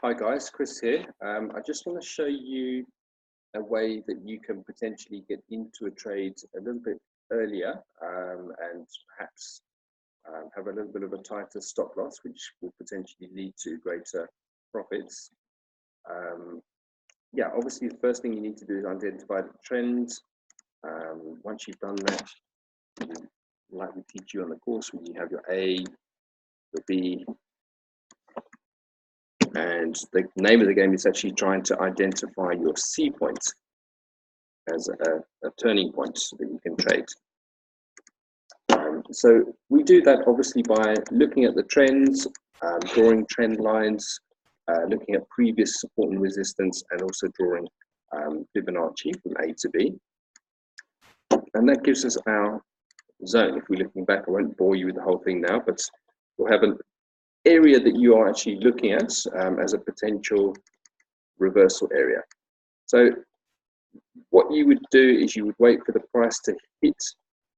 Hi guys, Chris here. I just want to show you a way that you can potentially get into a trade a little bit earlier and perhaps have a little bit of a tighter stop loss, which will potentially lead to greater profits. Yeah, obviously the first thing you need to do is identify the trends. Once you've done that, like we teach you on the course, when you have your A, your B, and the name of the game is actually trying to identify your C points as a turning point that you can trade. So we do that obviously by looking at the trends, drawing trend lines, looking at previous support and resistance, and also drawing Fibonacci from A to B. And that gives us our zone. If we're looking back, I won't bore you with the whole thing now, but we'll have an area that you are actually looking at as a potential reversal area. So what you would do is you would wait for the price to hit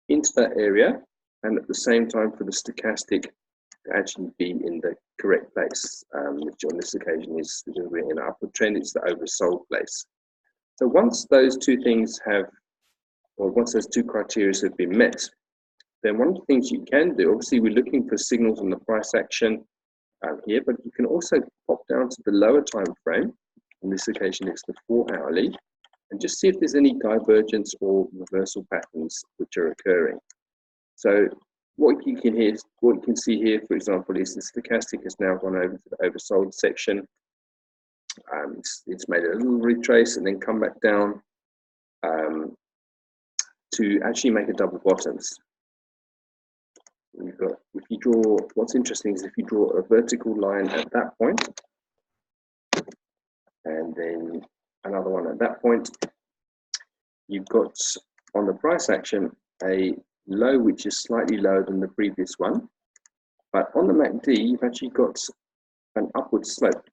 into that area, and at the same time for the stochastic to actually be in the correct place, which on this occasion is we're in an upward trend. It's the oversold place. So once those two things have, or once those two criteria have been met, then one of the things you can do, obviously we're looking for signals on the price action here, but you can also pop down to the lower time frame. On this occasion, it's the 4-hourly, and just see if there's any divergence or reversal patterns which are occurring. So what you can see here, for example, is the stochastic has now gone over to the oversold section. It's made a little retrace and then come back down to actually make a double bottoms. You've got, if you draw, what's interesting is if you draw a vertical line at that point, and then another one at that point, you've got on the price action a low which is slightly lower than the previous one, but on the MACD you've actually got an upward slope.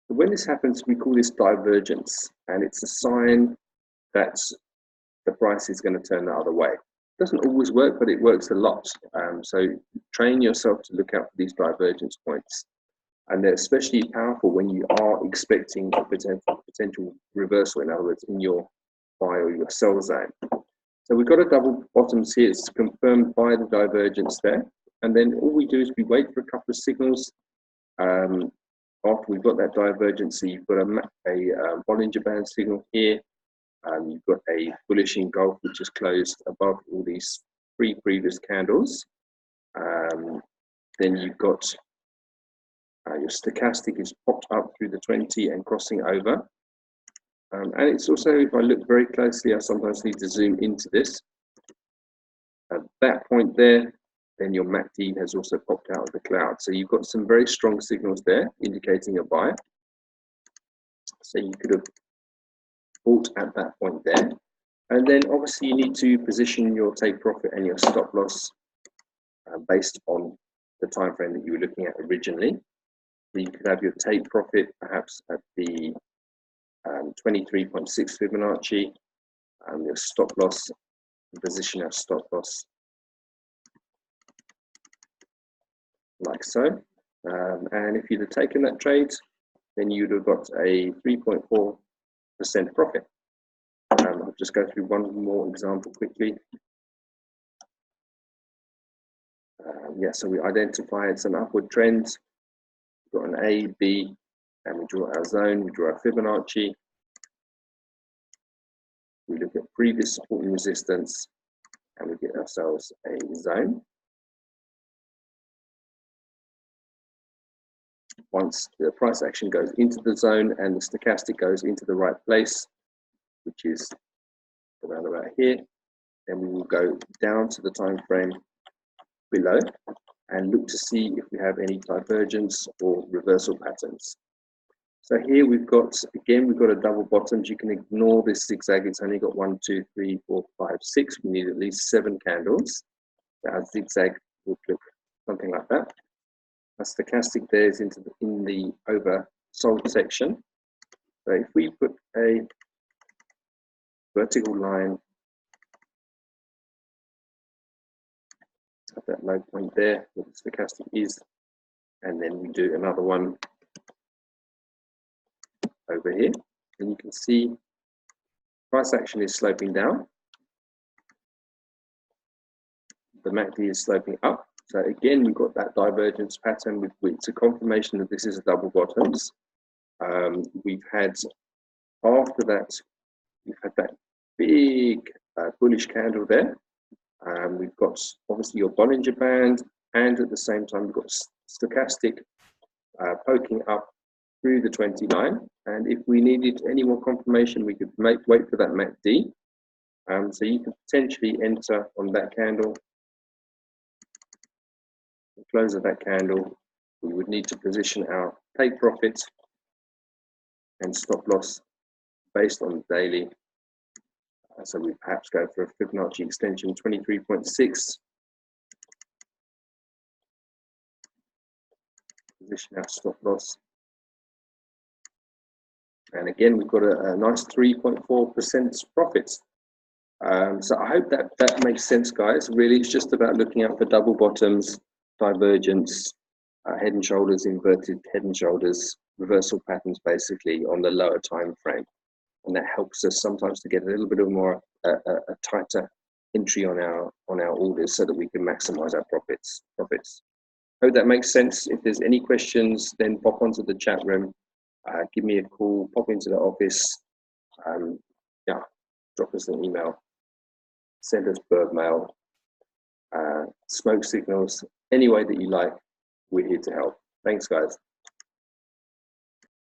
So when this happens, we call this divergence, and it's a sign that the price is going to turn the other way. It doesn't always work, but it works a lot. So train yourself to look out for these divergence points, and they're especially powerful when you are expecting a potential reversal, in other words, in your buy or your sell zone. So we've got a double bottoms here. It's confirmed by the divergence there, and then all we do is we wait for a couple of signals. After we've got that divergence, you've got a Bollinger Band signal here. You've got a bullish engulf which is closed above all these three previous candles. Then you've got your stochastic is popped up through the 20 and crossing over. And it's also, if I look very closely, I sometimes need to zoom into this. At that point there, then your MACD has also popped out of the cloud. So you've got some very strong signals there indicating a buy. So you could have bought at that point there. And then obviously you need to position your take profit and your stop loss based on the time frame that you were looking at originally. So you could have your take profit perhaps at the 23.6 Fibonacci, and your stop loss, position our stop loss like so. And if you'd have taken that trade, then you'd have got a 3.4% profit. I'll just go through one more example quickly. Yeah, so we identify it's an upward trend. We've got an A, B, and we draw our zone, we draw our Fibonacci. We look at previous support and resistance, and we get ourselves a zone. Once the price action goes into the zone and the stochastic goes into the right place, which is around about here, then we will go down to the time frame below and look to see if we have any divergence or reversal patterns. So here we've got, again, we've got a double bottoms. You can ignore this zigzag. It's only got 1, 2, 3, 4, 5, 6. We need at least 7 candles. Our zigzag would look something like that. A stochastic there is in the oversold section. So if we put a vertical line at that low point there, where the stochastic is, and then we do another one over here, and you can see price action is sloping down. The MACD is sloping up. So again, we've got that divergence pattern with which a confirmation that this is a double bottoms. We've had, after that, we've had that big bullish candle there. We've got obviously your Bollinger Band, and at the same time, we've got stochastic poking up through the 29. And if we needed any more confirmation, we could wait for that MACD. So you could potentially enter on that candle. The close of that candle, we would need to position our take profit and stop loss based on the daily. So we perhaps go for a Fibonacci extension 23.6. Position our stop loss. And again, we've got a nice 3.4% profits. So I hope that makes sense, guys. Really, it's just about looking out for double bottoms, divergence, head and shoulders, inverted head and shoulders, reversal patterns basically on the lower time frame. And that helps us sometimes to get a little bit of more a tighter entry on our orders so that we can maximize our profits. Hope that makes sense. If there's any questions, then pop onto the chat room, give me a call, pop into the office, yeah, drop us an email, send us bird mail, smoke signals, any way that you like, we're here to help. Thanks, guys.